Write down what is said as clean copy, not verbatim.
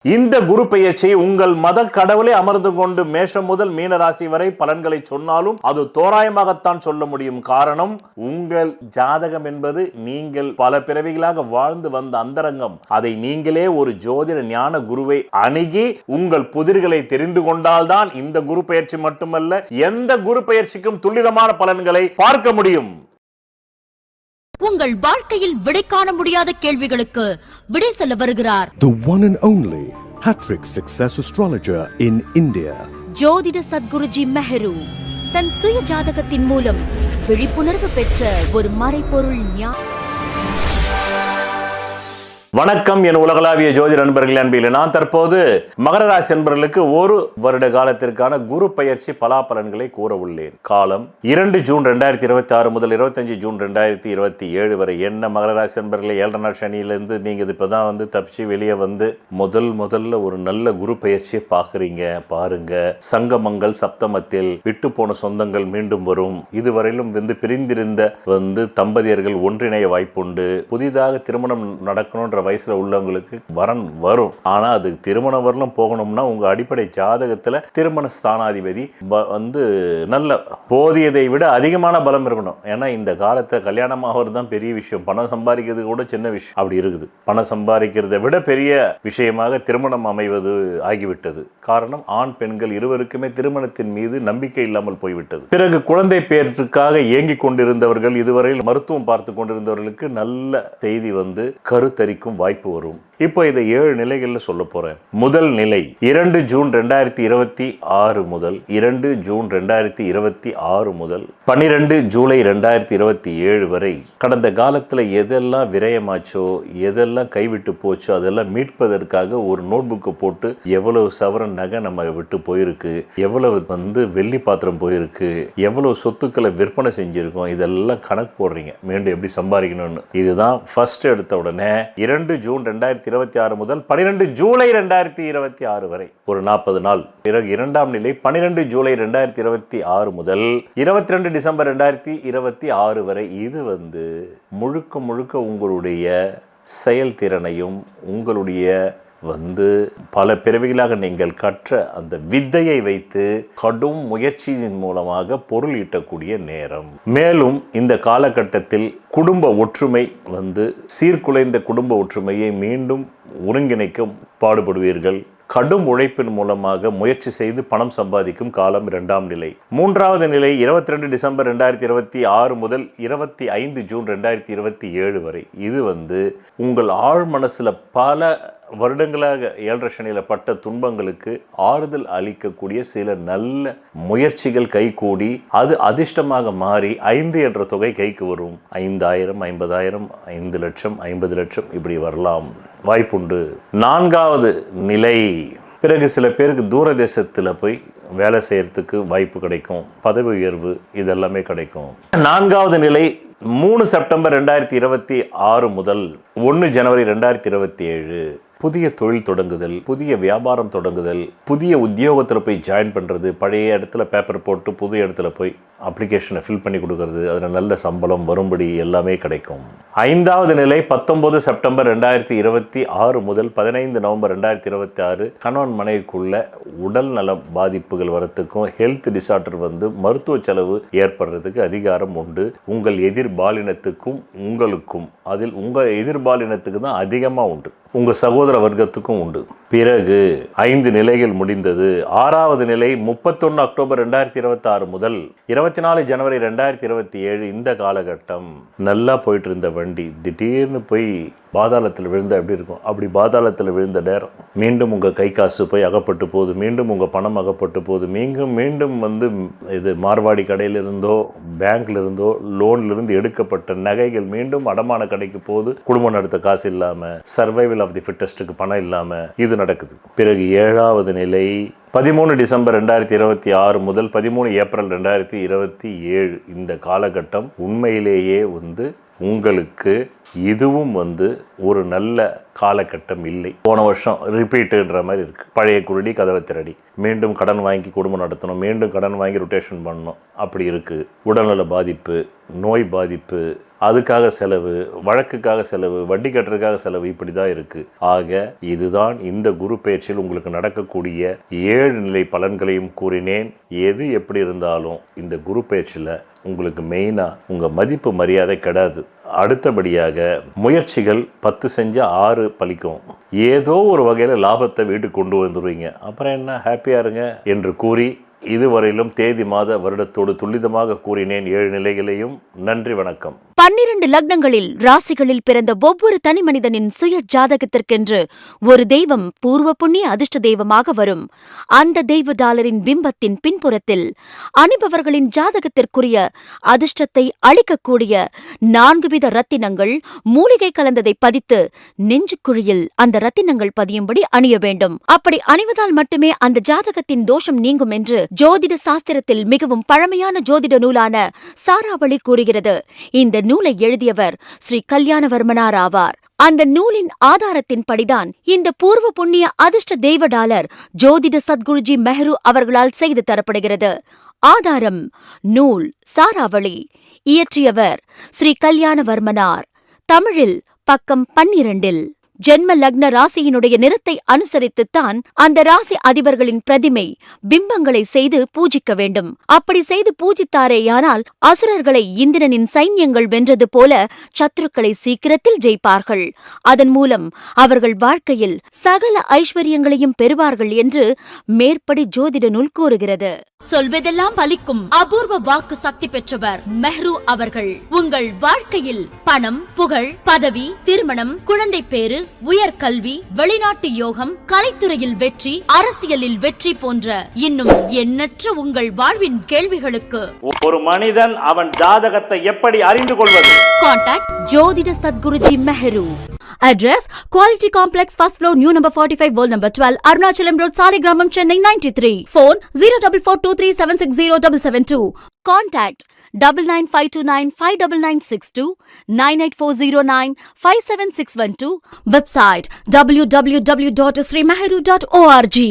இந்த குரு பெயர்ச்சி உங்கள் மத கடவுளை அமர்ந்து கொண்டு மேஷம் முதல் மீனராசி வரை பலன்களை சொன்னாலும் அது தோராயமாகத்தான் சொல்ல முடியும். காரணம், உங்கள் ஜாதகம் என்பது நீங்கள் பல பிறவிகளாக வாழ்ந்து வந்த அந்தரங்கம். அதை நீங்களே ஒரு ஜோதிட ஞான குருவை அணுகி உங்கள் புதிர்களை தெரிந்து கொண்டால்தான் இந்த குரு பெயர்ச்சி மட்டுமல்ல, எந்த குரு பெயர்ச்சிக்கும் துல்லிதமான பலன்களை பார்க்க முடியும். உங்கள் வாழ்க்கையில் விடை காண முடியாத கேள்விகளுக்கு விடை சொல்ல வருகிறார் The one and only Hattrick Success Astrologer in India. ஜோதிட சத்குருஜி மெஹரு தன் சுய ஜாதகத்தின் மூலம் விழிப்புணர்வு பெற்ற ஒரு மறைபொருள் வணக்கம் என் உலகளாவிய ஜோதிட நண்பர்கள் அன்பில் நான் தற்போது மகர ராசி நண்பர்களுக்கு ஒரு வருட காலத்திற்கான குரு பெயர்ச்சி பலாபலன்களை கூற உள்ளேன். காலம் 2 ஜூன் 2026 முதல் 25 ஜூன் 2027 வரை. என்ன மகர ராசி நண்பர்களை 7 நாள் சனியிலிருந்து நீங்க இப்பதான் தப்பிச்சு வெளியே முதல்ல ஒரு நல்ல குரு பெயர்ச்சியை பாருங்க. சங்கமங்கள் சப்தமத்தில் விட்டு போன சொந்தங்கள் மீண்டும் வரும். இதுவரையிலும் பிரிந்திருந்த தம்பதியர்கள் ஒன்றிணைய வாய்ப்புண்டு. புதிதாக திருமணம் நடக்கணும்ன்ற வயசுல உள்ளவங்களுக்கு வரன் வரும். ஆனா அது திருமணம் வரலும் போகணும்னா உங்க அடிப்படை ஜாதகத்துல திருமண ஸ்தானாதிபதி நல்ல போதியதை விட அதிகமான பலம் இருக்கணும். ஏன்னா இந்த காலத்தை கல்யாணம் ஆகிறது தான் பெரிய விஷயம். பணம் சம்பாதிக்கிறது கூட சின்ன விஷயம் அப்படி இருக்குது. பணம் சம்பாதிக்கிறதை விட பெரிய விஷயமாக திருமணம் அமைவது ஆகிவிட்டது. காரணம், ஆண் பெண்கள் இருவருக்குமே திருமணத்தின் மீது நம்பிக்கை இல்லாமல் போய்விட்டது. பிறகு குழந்தை பேருக்காக ஏங்கிக் கொண்டிருந்தவர்கள், இதுவரையில் மருத்துவம் பார்த்து கொண்டிருந்தவர்களுக்கு நல்ல செய்தி கருத்தரிக்கும் வாய்ப்பு வரும். இப்போ இதை 7 நிலைகள்ல சொல்ல போறேன். முதல் நிலை 2 ஜூன் 2026 முதல் 2 ஜூன் 2026 முதல் 12 ஜூலை 2027 வரை. கடந்த காலத்துல எதெல்லாம் விரயமாச்சோ, எதெல்லாம் கைவிட்டு போச்சோ அதெல்லாம் மீட்பதற்காக ஒரு நோட் புக்கை போட்டு எவ்வளவு சவரன் நகை நம்ம விட்டு போயிருக்கு, எவ்வளவு வெள்ளி பாத்திரம் போயிருக்கு, எவ்வளவு சொத்துக்களை விற்பனை செஞ்சிருக்கோம், இதெல்லாம் கணக்கு போடுறீங்க. மீண்டும் எப்படி சம்பாதிக்கணும்னு. இதுதான் ஃபர்ஸ்ட் எடுத்த உடனே 2 ஜூன் 2026 முதல் 12 ஜூலை 2026 வரை ஒரு 40 நாள். பிறகு இரண்டாம் நிலை 12 ஜூலை 2026 முதல் 22 டிசம்பர் 2026 வரை. இது முழுக்க உங்களுடைய செயல்திறனையும் உங்களுடைய பல பிறவிகளாக நீங்கள் கற்ற அந்த வித்தையை வைத்து கடும் முயற்சியின் மூலமாக பொருள் ஈட்டக்கூடிய நேரம். மேலும் இந்த காலகட்டத்தில் குடும்ப ஒற்றுமை சீர்குலைந்த குடும்ப ஒற்றுமையை மீண்டும் ஒருங்கிணைக்க பாடுபடுவீர்கள். கடும் உழைப்பின் மூலமாக முயற்சி செய்து பணம் சம்பாதிக்கும் காலம் 2ஆம் நிலை. 3வது நிலை 22 டிசம்பர் 2026 முதல் 25 ஜூன் 2027 வரை. இது உங்கள் ஆழ் மனசுல பல வருடங்களாக 7 சனியில பட்ட துன்பங்களுக்கு ஆறுதல் அளிக்கக்கூடிய சில நல்ல முயற்சிகள் கைகூடி அது அதிர்ஷ்டமாக மாறி 5 என்ற தொகை கைக்கு வரும். 5000, 50,000, 5 லட்சம், 50 லட்சம் இப்படி வரலாம், வாய்ப்புண்டு. 4வது நிலை. பிறகு சில பேருக்கு தூர தேசத்தில் போய் வேலை செய்யறதுக்கு வாய்ப்பு கிடைக்கும். பதவி உயர்வு இதெல்லாமே கிடைக்கும். 4வது நிலை 3 செப்டம்பர் 2026 முதல் 1 ஜனவரி 2027. புதிய தொழில் தொடங்குதல், புதிய வியாபாரம் தொடங்குதல், புதிய உத்தியோகத்தில் போய் ஜாயின் பண்ணுறது, பழைய இடத்துல பேப்பர் போட்டு புது இடத்துல போய் அப்ளிகேஷனை ஃபில் பண்ணி கொடுக்கறது, அதில் நல்ல சம்பளம் வரும்படி எல்லாமே கிடைக்கும். 5வது நிலை 19 செப்டம்பர் 2026 முதல் 15 நவம்பர் 2026. கணவன் மனைவிக்குள்ள உடல் நல பாதிப்புகள் வரத்துக்கும் ஹெல்த் டிசார்டர் மருத்துவ செலவு ஏற்படுறதுக்கு அதிகாரம் உண்டு. உங்கள் எதிர்பாலினத்துக்கும் உங்களுக்கும், அதில் உங்கள் எதிர்பாலினத்துக்கு தான் அதிகமாக உண்டு, உங்கள் சகோதர வர்க்கத்துக்கும் உண்டு. பிறகு 5 நிலைகள் முடிந்தது. 6வது நிலை 31 அக்டோபர் 2026 முதல் 24 ஜனவரி 2027. இந்த காலகட்டம் நல்லா போயிட்டு இருந்த வண்டி திடீர்னு போய் பாதாளத்தில் விழுந்த எப்படி இருக்கும், அப்படி பாதாளத்தில் விழுந்த நேரம். மீண்டும் உங்கள் கை காசு போய் அகப்பட்டு போகுது, மீண்டும் உங்கள் பணம் அகப்பட்டு போகுது. மீண்டும் இது மார்வாடி கடையிலிருந்தோ பேங்க்லிருந்தோ லோன்லிருந்து எடுக்கப்பட்ட நகைகள் மீண்டும் அடமான கடைக்கு போகுது. குடும்பம் நடத்த காசு இல்லாமல், சர்வைவல் ஆஃப் தி ஃபிட்டஸ்ட்டுக்கு பணம் இல்லாமல் இது நடக்குது. பிறகு 7வது நிலை 13 டிசம்பர் 2026 முதல் 13 ஏப்ரல் 2027. இந்த காலகட்டம் உண்மையிலேயே உங்களுக்கு இதுவும் ஒரு நல்ல காலகட்டம் இல்லை. போன வருஷம் ரிப்பீட்டுன்ற மாதிரி இருக்கு. பழைய குருடி கதவை திரடி, மீண்டும் கடன் வாங்கி குடும்பம் நடத்தணும், மீண்டும் கடன் வாங்கி ரொட்டேஷன் பண்ணணும், அப்படி இருக்கு. உடல்நல பாதிப்பு, நோய் பாதிப்பு, அதுக்காக செலவு, வழக்குக்காக செலவு, வட்டி கட்டுறதுக்காக செலவு, இப்படி தான் இருக்கு. ஆக இதுதான் இந்த குரு பெயர்ச்சியில் உங்களுக்கு நடக்கக்கூடிய 7 நிலை பலன்களையும் கூறினேன். எது எப்படி இருந்தாலும் இந்த குரு பெயர்ச்சியில் உங்களுக்கு மெயினாக உங்கள் மதிப்பு மரியாதை கிடையாது. அடுத்தபடியாக முயற்சிகள் 10 செஞ்சா 6 பலிக்கும். ஏதோ ஒரு வகையில் லாபத்தை வீட்டுக்கு கொண்டு வந்துடுவீங்க. அப்புறம் என்ன, ஹாப்பியாக இருங்க என்று கூறி இதுவரையிலும் தேதி மாத வருடத்தோடு துல்லிதமாக கூறினேன் 7 நிலைகளையும். நன்றி, வணக்கம். 12 லக்னங்களில் ராசிகளில் பிறந்த ஒவ்வொரு தனி மனிதனின் சுய ஜாதகத்திற்கென்று ஒரு தெய்வம் பூர்வ புண்ணிய அதிர்ஷ்ட தெய்வமாக வரும். அந்த தெய்வ டாலரின் பிம்பத்தின் பின்புறத்தில் அணிபவர்களின் ஜாதகத்திற்குரிய அதிர்ஷ்டத்தை அளிக்கக்கூடிய 4 வித ரத்தினங்கள், மூலிகை கலந்ததை பதித்து நெஞ்சுக்குழியில் அந்த ரத்தினங்கள் பதியும்படி அணிய வேண்டும். அப்படி அணிவதால் மட்டுமே அந்த ஜாதகத்தின் தோஷம் நீங்கும் என்று ஜோதிட சாஸ்திரத்தில் மிகவும் பழமையான ஜோதிட நூலான சாராவளி கூறுகிறது. இந்த நூலை எழுதியவர் ஸ்ரீ கல்யாணவர்மனார் ஆவார். அந்த நூலின் ஆதாரத்தின்படிதான் இந்த பூர்வ புண்ணிய அதிர்ஷ்ட தெய்வ டாலர் ஜோதிட சத்குருஜி மெஹரு அவர்களால் செய்து தரப்படுகிறது. ஆதாரம் நூல் சாராவளி. இயற்றியவர் ஸ்ரீ கல்யாணவர்மனார். தமிழில் பக்கம் 12. ஜென்ம லக்ன ராசியினுடைய நிறத்தை அனுசரித்துத்தான் அந்த ராசி அதிபர்களின் பிரதிமை பிம்பங்களை செய்து பூஜிக்க வேண்டும். அப்படி செய்து பூஜித்தாரேயானால் அசுரர்களை இந்திரனின் சைன்யங்கள் வென்றது போல சத்துருக்களை சீக்கிரத்தில் ஜெயிப்பார்கள். அதன் மூலம் அவர்கள் வாழ்க்கையில் சகல ஐஸ்வர்யங்களையும் பெறுவார்கள் என்று மேற்படி ஜோதிட நூல் கூறுகிறது. சொல்வதெல்லாம் பலிக்கும் அபூர்வ வாக்கு சக்தி பெற்றவர் மெஹ்ரு அவர்கள். உங்கள் வாழ்க்கையில் பணம், புகழ், பதவி, திருமணம், குழந்தை பேறு, உயர்கல்வி, வெளிநாட்டு யோகம், கலைத்துறையில் வெற்றி, அரசியலில் வெற்றி போன்ற இன்னும் எண்ணற்ற உங்கள் வாழ்வின் கேள்விகளுக்கு ஒரு மனிதன் அவன் ஜாதகத்தை எப்படி அறிந்து கொள்வது? கான்டாக்ட் ஜோதிட Sadguruji Mehru. Address Quality Complex, first floor, new number 45, wall number 12, Arunachalam Road, Saligramam, Chennai 93. Phone 0442376072. Contact 9952959962, 98409 57612. Website www.srimeheru.org.